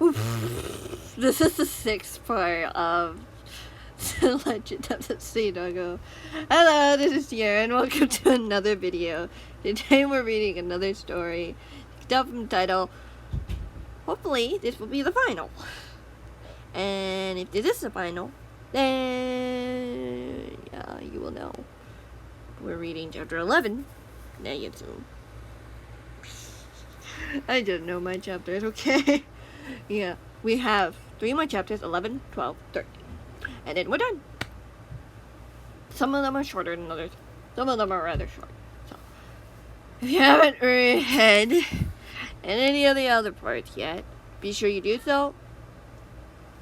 So, this is the 6th part of The Legend of the Sea Doggo. Hello, this is Sierra, and welcome to another video. Today we're reading another story, self-entitled. Hopefully, this will be the final. And if this is the final, then you will know. We're reading chapter 11. Now you soon. I don't know my chapters, okay? Yeah, we have 3 more chapters, 11, 12, 13. And then we're done. Some of them are shorter than others. Some of them are rather short. So, if you haven't read any of the other parts yet, be sure you do so.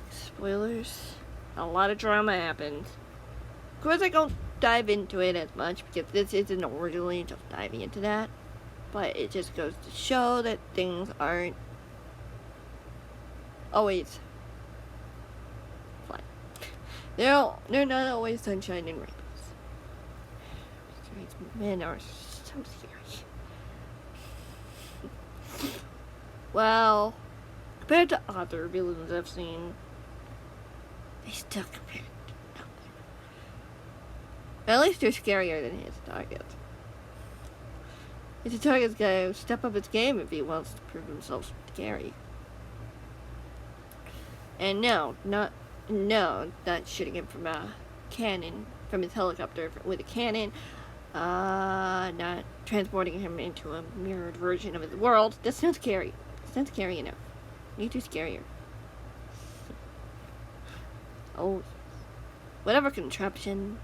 Spoilers. A lot of drama happens. Of course, I don't dive into it as much because this isn't originally just diving into that. But it just goes to show that things aren't always fun. They're not always sunshine and rainbows. These men are so scary. Well, compared to other villains I've seen, they still compare to nothing. At least they're scarier than his targets. His target's gotta step up his game if he wants to prove himself scary. And no, not shooting him from a cannon, from his helicopter with a cannon. Not transporting him into a mirrored version of his world. That's not scary. It's not scary enough. Need to scarier. Oh, whatever contraption.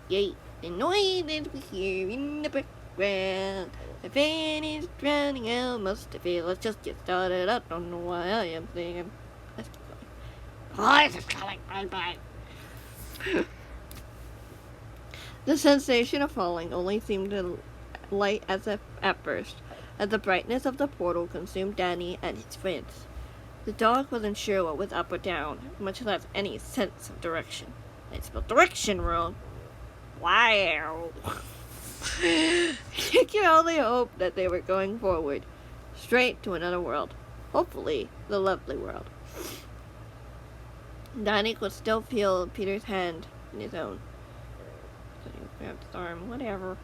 Yay. The noise that we hear in the background. The fan is drowning out most of it. Let's just get started. I don't know why I am singing. Let's keep going. Voice is calling. Bye. The sensation of falling only seemed to light at first, as the brightness of the portal consumed Danny and his friends. The dog wasn't sure what was up or down, much less any sense of direction. I spelled direction wrong. Wow. He could only hope that they were going forward, straight to another world. Hopefully, the lovely world. Danny could still feel Peter's hand in his own. So he grabbed his arm, whatever.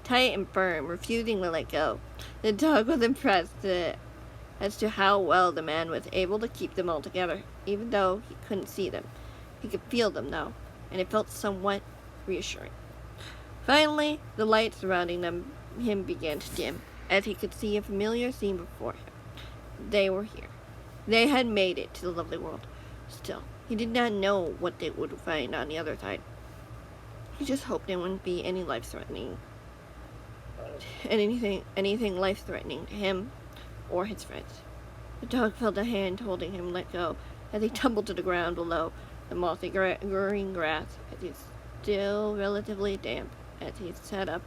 Tight and firm, refusing to let go. The dog was impressed as to how well the man was able to keep them all together, even though he couldn't see them. He could feel them, though, and it felt somewhat reassuring. Finally, the light surrounding him began to dim, as he could see a familiar scene before him. They were here. They had made it to the lovely world. Still, he did not know what they would find on the other side. He just hoped there wouldn't be anything life-threatening to him or his friends. The dog felt a hand holding him let go as he tumbled to the ground below the mossy green grass, as he's still relatively damp, as he sat up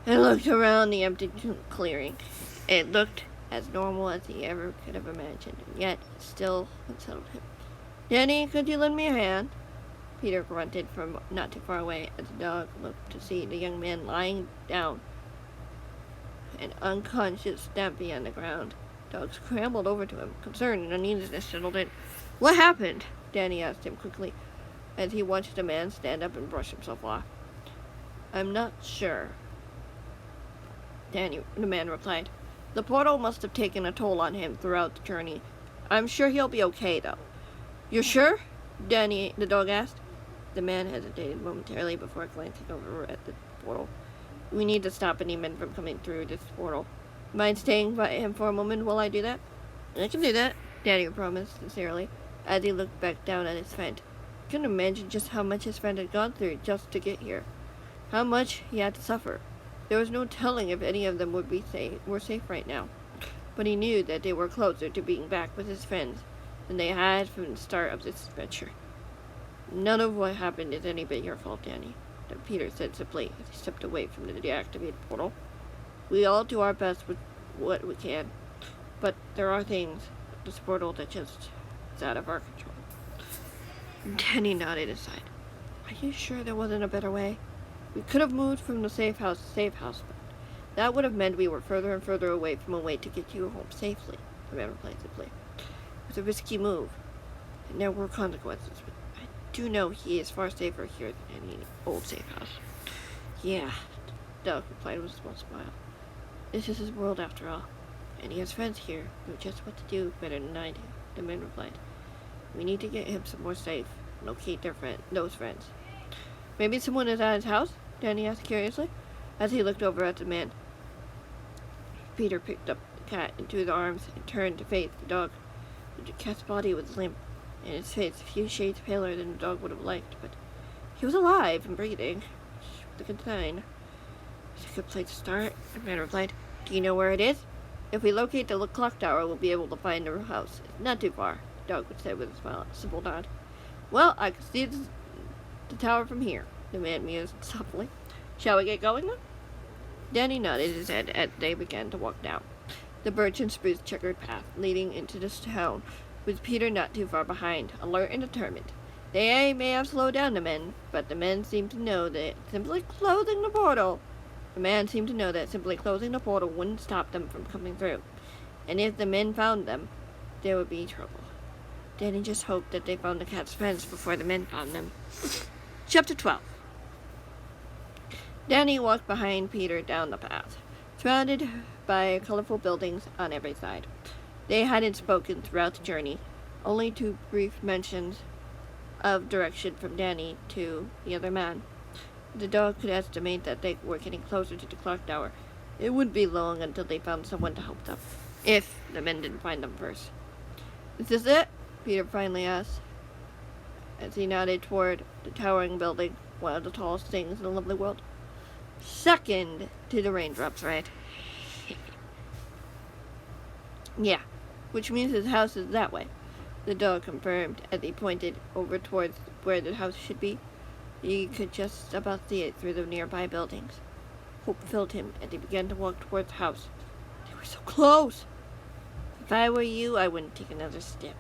and looked around the empty clearing. It looked as normal as he ever could have imagined, and yet it still unsettled him. "Danny, could you lend me a hand?" Peter grunted from not too far away as the dog looked to see the young man lying down and unconscious, stamping on the ground. Dog scrambled over to him, concerned and uneasiness settled in. "What happened?" Danny asked him quickly, as he watched the man stand up and brush himself off. "I'm not sure," the man replied. "The portal must have taken a toll on him throughout the journey. I'm sure he'll be okay, though." "You're sure?" Danny, the dog asked. The man hesitated momentarily before glancing over at the portal. "We need to stop any men from coming through this portal. Mind staying by him for a moment while I do that?" "I can do that," Danny promised sincerely, as he looked back down at his friend. He couldn't imagine just how much his friend had gone through just to get here. How much he had to suffer. There was no telling if any of them were safe right now. But he knew that they were closer to being back with his friends than they had from the start of this adventure. "None of what happened is any bit your fault, Danny," Peter said simply as he stepped away from the deactivated portal. "We all do our best with what we can, but there are things with this portal that just is out of our control." Danny nodded aside. "Are you sure there wasn't a better way? We could have moved from the safe house to safe house, but That would have meant we were further and further away from a way to get you home safely, the man replied simply. It was a risky move, and there were consequences, but I do know he is far safer here than any old safe house. Yeah, Doug replied with a small smile. This is his world after all, and he has friends here who know just what to do better than I do, the man replied. We need to get him somewhere safe and locate those friends. Maybe someone is at his house? Danny asked curiously, as he looked over at the man. Peter picked up the cat into his arms and turned to face the dog. The cat's body was limp, and his face a few shades paler than the dog would have liked, but he was alive and breathing, which was a good sign. It's a good place to start, the man replied. Do you know where it is? If we locate the clock tower, we'll be able to find the house. It's not too far, the dog would say with a simple nod. Well, I can see the tower from here, the man mused softly. Shall we get going then? Danny nodded his head as they began to walk down the birch and spruce checkered path leading into this town, with Peter not too far behind, alert and determined. They may have slowed down the men, but the man seemed to know that simply closing the portal wouldn't stop them from coming through. And if the men found them, there would be trouble. Danny just hoped that they found the cat's friends before the men found them. Chapter 12. Danny walked behind Peter down the path, surrounded by colorful buildings on every side. They hadn't spoken throughout the journey, only two brief mentions of direction from Danny to the other man. The dog could estimate that they were getting closer to the clock tower. It wouldn't be long until they found someone to help them, if the men didn't find them first. Is this it? Peter finally asked, as he nodded toward the towering building, one of the tallest things in the lovely world. Second to the raindrops, right? Yeah, which means his house is that way, the dog confirmed as he pointed over towards where the house should be. He could just about see it through the nearby buildings. Hope filled him as he began to walk towards the house. They were so close! If I were you, I wouldn't take another step,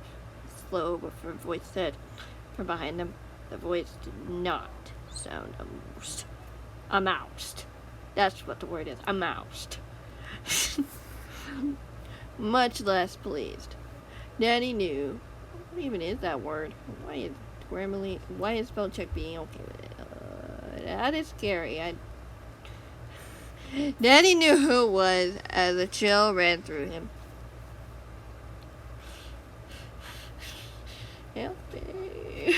a slow but firm voice said from behind them. The voice did not sound amused. Amoused. That's what the word is. Amoused. Much less pleased. Danny knew. What even is that word? Why is spell check being okay with it? That is scary. Danny knew who it was as a chill ran through him. Help me.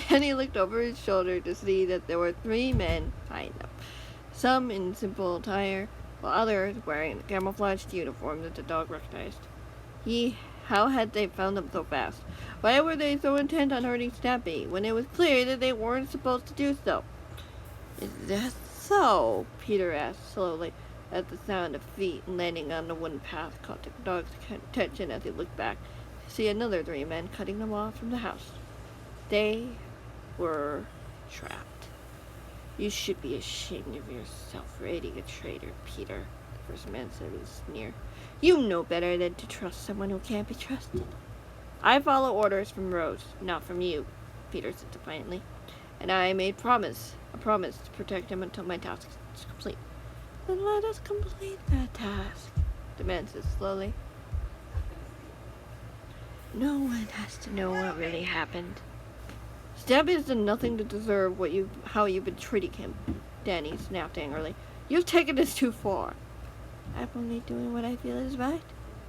Danny looked over his shoulder to see that there were 3 men behind them, some in simple attire, while others wearing the camouflaged uniform that the dog recognized. How had they found them so fast? Why were they so intent on hurting Snappy when it was clear that they weren't supposed to do so? Is that so? Peter asked slowly, as the sound of feet landing on the wooden path caught the dog's attention as he looked back to see another 3 men cutting them off from the house. They were trapped. You should be ashamed of yourself for aiding a traitor, Peter, the first man said with a sneer. You know better than to trust someone who can't be trusted. I follow orders from Rose, not from you, Peter said defiantly. And I made a promise to protect him until my task is complete. Then let us complete that task, the man said slowly. No one has to know what really happened. Snappy has done nothing to deserve how you've been treating him, Danny snapped angrily. You've taken this too far. I'm only doing what I feel is right,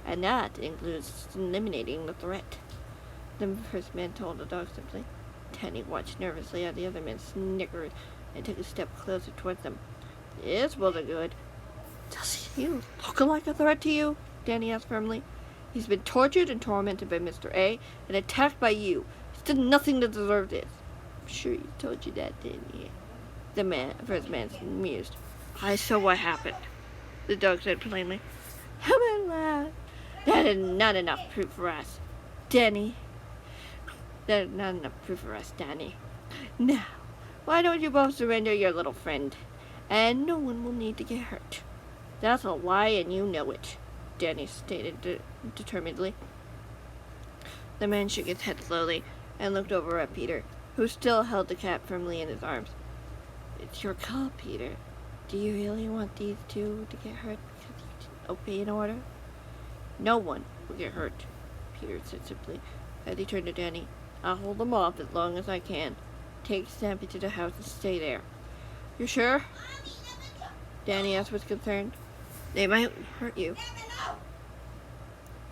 and that includes eliminating the threat, the first man told the dog simply. Danny watched nervously as the other man snickered and took a step closer towards them. This wasn't good. Does he look like a threat to you? Danny asked firmly. He's been tortured and tormented by Mr. A and attacked by you. He's done nothing to deserve this. I'm sure he told you that, didn't he? The first man mused. I saw what happened, the dog said plainly. Come on, lad. That is not enough proof for us, Danny. That is not enough proof for us, Danny. Now, why don't you both surrender your little friend? And no one will need to get hurt. That's a lie, and you know it, Danny stated determinedly. The man shook his head slowly and looked over at Peter, who still held the cat firmly in his arms. It's your call, Peter, Do you really want these two to get hurt because you didn't obey an order? No one will get hurt, Peter said simply, as he turned to Danny. I'll hold them off as long as I can. Take Stampy to the house and stay there. You sure? Danny asked with concern. They might hurt you.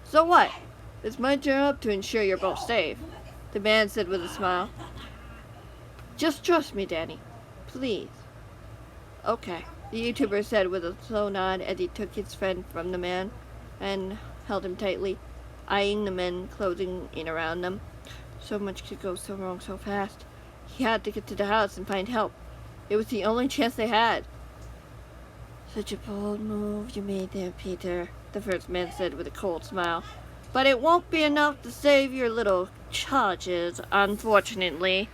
So what? It's my job to ensure you're both safe, the man said with a smile. Just trust me, Danny. Please. Okay, the YouTuber said with a slow nod as he took his friend from the man and held him tightly, eyeing the men closing in around them. So much could go so wrong so fast. He had to get to the house and find help. It was the only chance they had. Such a bold move you made there, Peter, the first man said with a cold smile. But it won't be enough to save your little charges, unfortunately.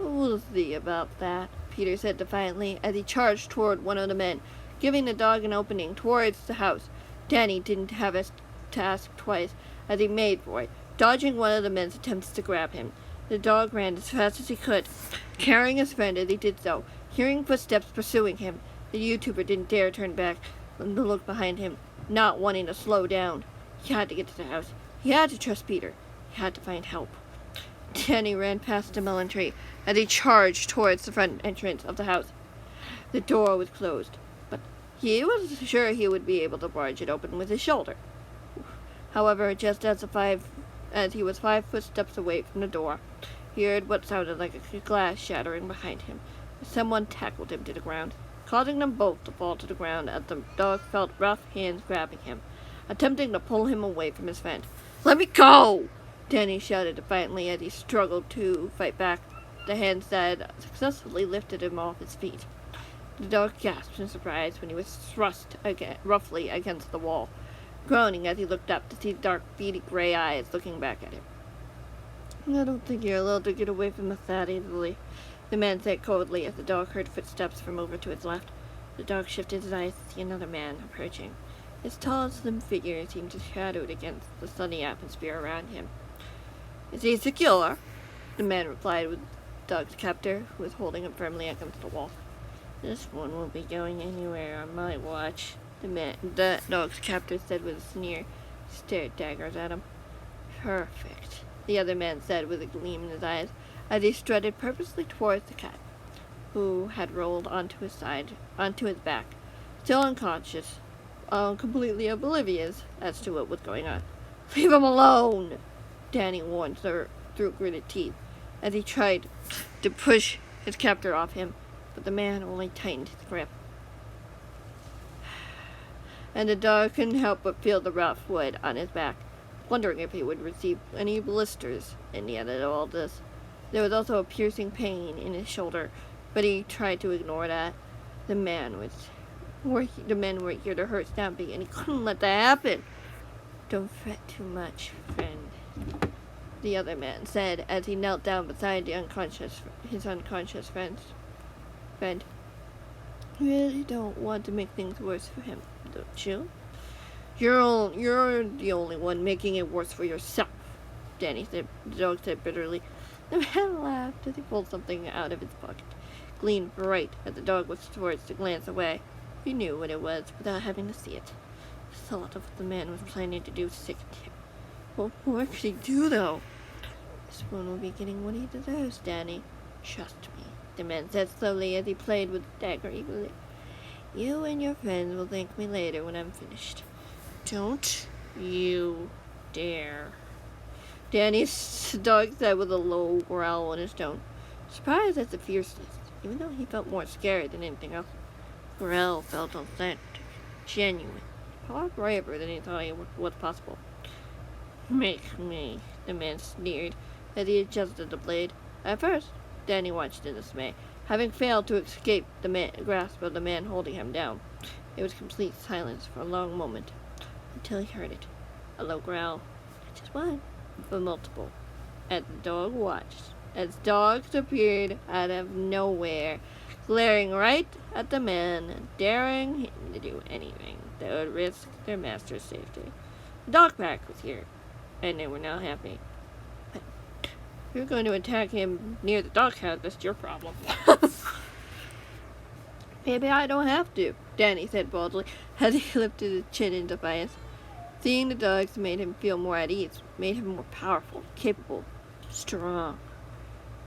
We'll see about that, Peter said defiantly as he charged toward one of the men, giving the dog an opening towards the house. Danny didn't have to ask twice as he made for it, dodging one of the men's attempts to grab him. The dog ran as fast as he could, carrying his friend as he did so. Hearing footsteps pursuing him, the YouTuber didn't dare turn back and look behind him, not wanting to slow down. He had to get to the house. He had to trust Peter. He had to find help. Danny ran past the melon tree as he charged towards the front entrance of the house. The door was closed, but he was sure he would be able to barge it open with his shoulder. However, just as he was 5 footsteps away from the door, he heard what sounded like a glass shattering behind him. Someone tackled him to the ground, causing them both to fall to the ground as the dog felt rough hands grabbing him, attempting to pull him away from his friend. Let me go! Danny shouted defiantly as he struggled to fight back. The hands that successfully lifted him off his feet. The dog gasped in surprise when he was thrust roughly against the wall, groaning as he looked up to see dark, beady gray eyes looking back at him. I don't think you're allowed to get away from us that easily, the man said coldly as the dog heard footsteps from over to his left. The dog shifted his eyes to see another man approaching. His tall, slim figure seemed shadowed against the sunny atmosphere around him. Is he secure? The man replied with the dog's captor, who was holding him firmly against the wall. This one won't be going anywhere on my watch, the dog's captor said with a sneer. He stared daggers at him. Perfect, the other man said with a gleam in his eyes, as he strutted purposely towards the cat, who had rolled onto his back, still unconscious, completely oblivious as to what was going on. Leave him alone, Danny warned through gritted teeth, as he tried to push his captor off him, but the man only tightened his grip. And the dog couldn't help but feel the rough wood on his back, wondering if he would receive any blisters in the end of all this. There was also a piercing pain in his shoulder, but he tried to ignore that. The men were here to hurt Stampy, and he couldn't let that happen. Don't fret too much, friend, the other man said as he knelt down beside his unconscious friend. You really don't want to make things worse for him, don't you? You're the only one making it worse for yourself, the dog said bitterly. The man laughed as he pulled something out of his pocket, gleamed bright as the dog was forced to glance away. He knew what it was without having to see it. The thought of what the man was planning to do sickened him. What more could he do, though? This one will be getting what he deserves, Danny. Trust me, the man said slowly as he played with the dagger eagerly. You and your friends will thank me later when I'm finished. Don't you dare. Danny's dog said with a low growl in his tone, surprised at the fierceness, even though he felt more scared than anything else. Growl felt authentic, genuine, far braver than he thought was possible. Make me, the man sneered as he adjusted the blade. At first, Danny watched in dismay, having failed to escape the grasp of the man holding him down. It was complete silence for a long moment, until he heard it. A low growl, not just one, but multiple, as the dog watched, as dogs appeared out of nowhere, glaring right at the man, daring him to do anything that would risk their master's safety. The dog pack was here, and they were not happy. But if you're going to attack him near the doghouse, that's your problem. Maybe I don't have to, Danny said boldly, as he lifted his chin in defiance. Seeing the dogs made him feel more at ease, made him more powerful, capable, strong.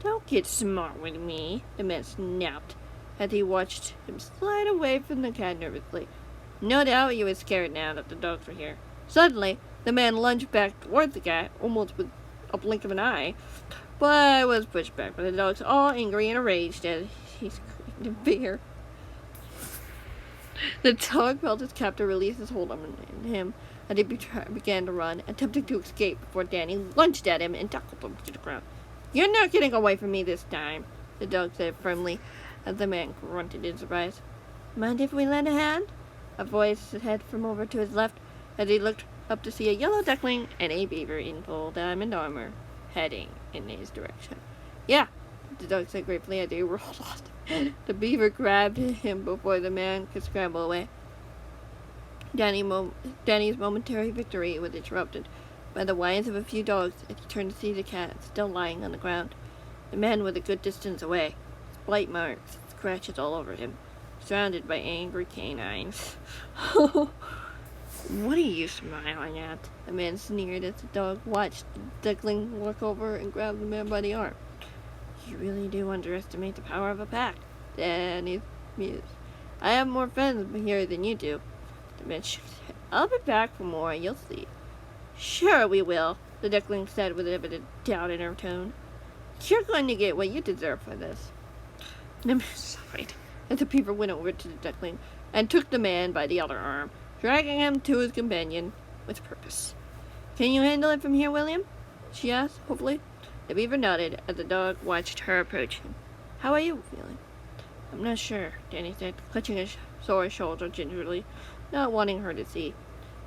Don't get smart with me, the man snapped, as he watched him slide away from the cat nervously. No doubt he was scared now that the dogs were here. Suddenly, the man lunged back towards the cat, almost with a blink of an eye, but was pushed back by the dogs, all angry and enraged as he screamed in fear. The dog felt his captor release his hold on him, and he began to run, attempting to escape before Danny lunged at him and tackled him to the ground. You're not getting away from me this time, the dog said firmly, as the man grunted in surprise. Mind if we lend a hand? A voice said from over to his left, as he looked up to see a yellow duckling and a beaver in full diamond armor heading in his direction. Yeah, the dog said gratefully as he rolled on. The beaver grabbed him before the man could scramble away. Danny's momentary victory was interrupted by the whines of a few dogs as he turned to see the cat still lying on the ground. The man was a good distance away, his bite marks and scratches all over him, surrounded by angry canines. What are you smiling at? The man sneered as the dog watched the duckling walk over and grab the man by the arm. You really do underestimate the power of a pack, Danny mused. I have more friends here than you do. The man shook his head. I'll be back for more, you'll see. Sure we will, the duckling said with evident doubt in her tone. You're going to get what you deserve for this. The man sighed as the beaver went over to the duckling and took the man by the other arm, dragging him to his companion with purpose. Can you handle it from here, William? She asked, hopefully. The beaver nodded as the dog watched her approach him. How are you feeling? I'm not sure, Danny said, clutching his sore shoulder gingerly, not wanting her to see.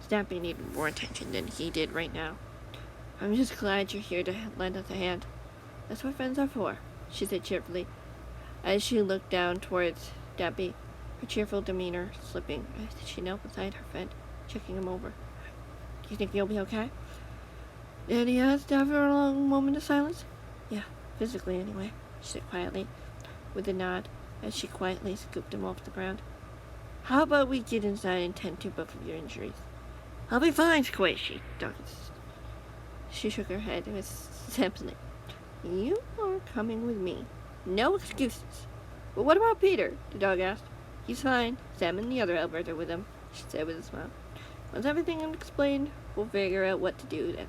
Stampy needed more attention than he did right now. I'm just glad you're here to lend us a hand. That's what friends are for, she said cheerfully, as she looked down towards Stampy, her cheerful demeanor slipping as she knelt beside her friend, checking him over. Do you think you'll be okay? Danny asked after a long moment of silence. Yeah, physically anyway, she said quietly, with a nod, as she quietly scooped him off the ground. How about we get inside and tend to both of your injuries? I'll be fine, Squishy, Dog. She shook her head simply. You are coming with me. No excuses. But what about Peter? The dog asked. He's fine. Sam and the other Albert are with him, she said with a smile. Once everything is explained, we'll figure out what to do then.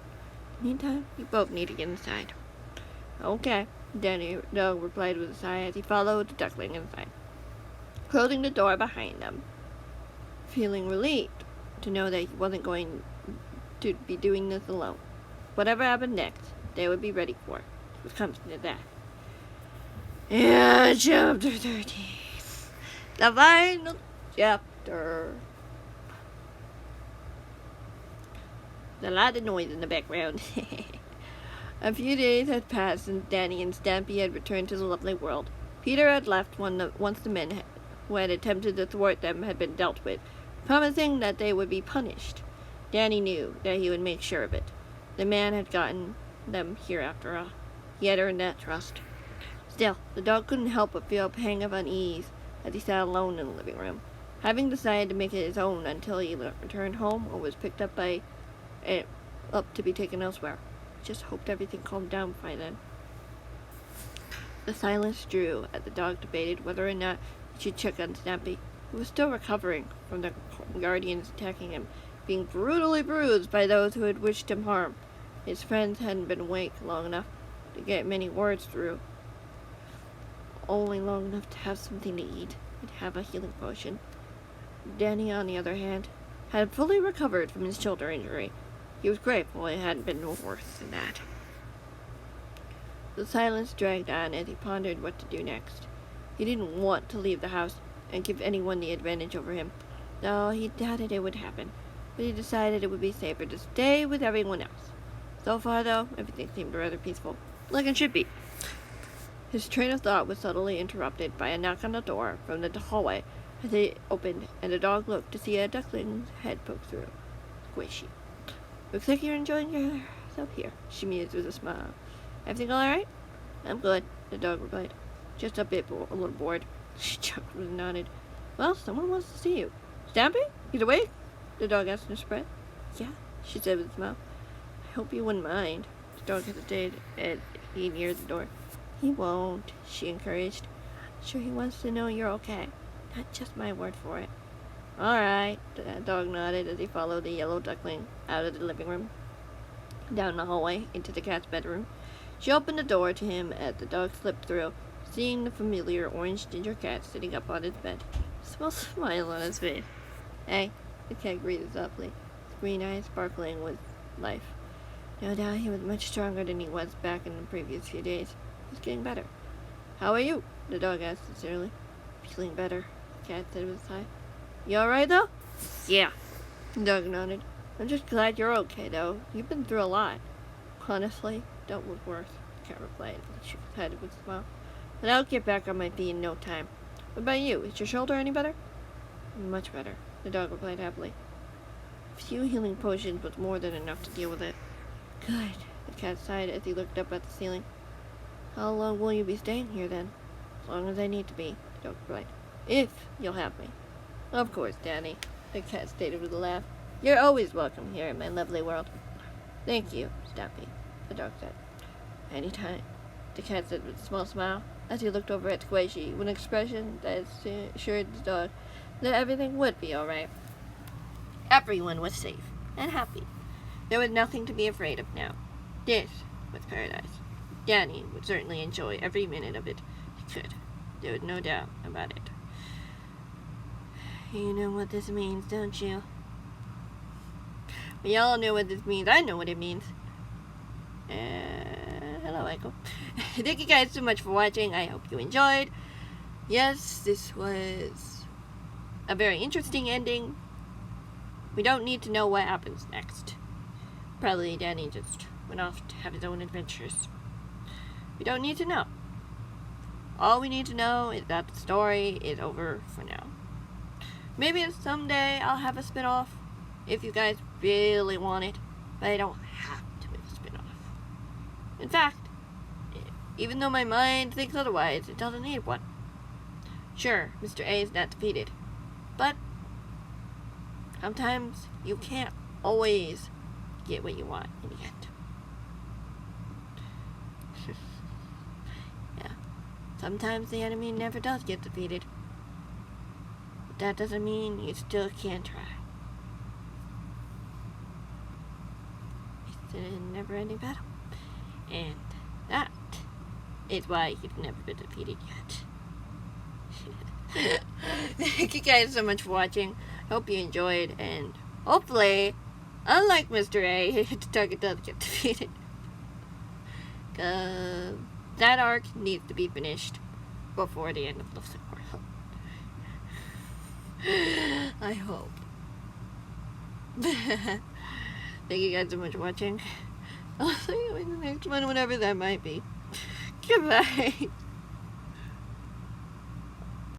Meantime, you both need to get inside. Okay, Danny dog replied with a sigh as he followed the duckling inside, closing the door behind them, feeling relieved to know that he wasn't going to be doing this alone. Whatever happened next, they would be ready for it. It comes to that. Yeah, chapter 13. The final chapter. There's a lot of noise in the background. A few days had passed since Danny and Stampy had returned to the lovely world. Peter had left once the men who had attempted to thwart them had been dealt with, promising that they would be punished. Danny knew that he would make sure of it. The man had gotten them here after all. He had earned that trust. Still, the dog couldn't help but feel a pang of unease as he sat alone in the living room, having decided to make it his own until he returned home or was picked up to be taken elsewhere. Just hoped everything calmed down by then. The silence drew as the dog debated whether or not he should check on Stampy, who was still recovering from the guardians attacking him, being brutally bruised by those who had wished him harm. His friends hadn't been awake long enough to get many words through, only long enough to have something to eat and have a healing potion. Danny, on the other hand, had fully recovered from his shoulder injury. He was grateful it hadn't been worse than that. The silence dragged on as he pondered what to do next. He didn't want to leave the house and give anyone the advantage over him, though he doubted it would happen, but he decided it would be safer to stay with everyone else. So far, though, everything seemed rather peaceful, like it should be. His train of thought was subtly interrupted by a knock on the door from the hallway as it opened, and the dog looked to see a duckling's head poke through. Squishy. Looks like you're enjoying yourself here, she mused with a smile. Everything all right? I'm good, the dog replied. Just a little bored. She chuckled and nodded. Well, someone wants to see you. Stampy? He's awake? The dog asked in a surprise. Yeah, she said with a smile. I hope you wouldn't mind. The dog hesitated as he neared the door. He won't, she encouraged. Sure he wants to know you're okay. Not just my word for it. All right, the dog nodded as he followed the yellow duckling out of the living room, down the hallway, into the cat's bedroom. She opened the door to him as the dog slipped through, seeing the familiar orange ginger cat sitting up on his bed. A small smile on his face. Hey, the cat greeted softly, his green eyes sparkling with life. No doubt he was much stronger than he was back in the previous few days. He's getting better. How are you? The dog asked sincerely. Feeling better, the cat said with a sigh. You alright, though? Yeah, the dog nodded. I'm just glad you're okay, though. You've been through a lot. Honestly, don't look worse, the cat replied, and shook his head with a smile. But I'll get back on my feet in no time. What about you? Is your shoulder any better? Much better, the dog replied happily. A few healing potions was more than enough to deal with it. Good, the cat sighed as he looked up at the ceiling. How long will you be staying here, then? As long as I need to be, the dog replied. If you'll have me. Of course, Danny, the cat stated with a laugh. You're always welcome here in my lovely world. Thank you, Stampy, the dog said. Anytime, the cat said with a small smile, as he looked over at Squishy with an expression that assured the dog that everything would be all right. Everyone was safe and happy. There was nothing to be afraid of now. This was paradise. Danny would certainly enjoy every minute of it. He could. There was no doubt about it. You know what this means, don't you? We all know what this means. I know what it means. Hello, Michael. Thank you guys so much for watching. I hope you enjoyed. Yes, this was a very interesting ending. We don't need to know what happens next. Probably Danny just went off to have his own adventures. We don't need to know. All we need to know is that the story is over for now. Maybe someday I'll have a spin-off if you guys really want it, but I don't have to make a spin-off. In fact, even though my mind thinks otherwise, it doesn't need one. Sure, Mr. A is not defeated, but sometimes you can't always get what you want in the end. Yeah, sometimes the enemy never does get defeated. But that doesn't mean you still can't try. It's a never-ending battle. And that is why you've never been defeated yet. Thank you guys so much for watching. Hope you enjoyed, and hopefully, unlike Mr. A, the target does get defeated. That arc needs to be finished before the end of the world. I hope. Thank you guys so much for watching. I'll see you in the next one, whatever that might be. Goodbye.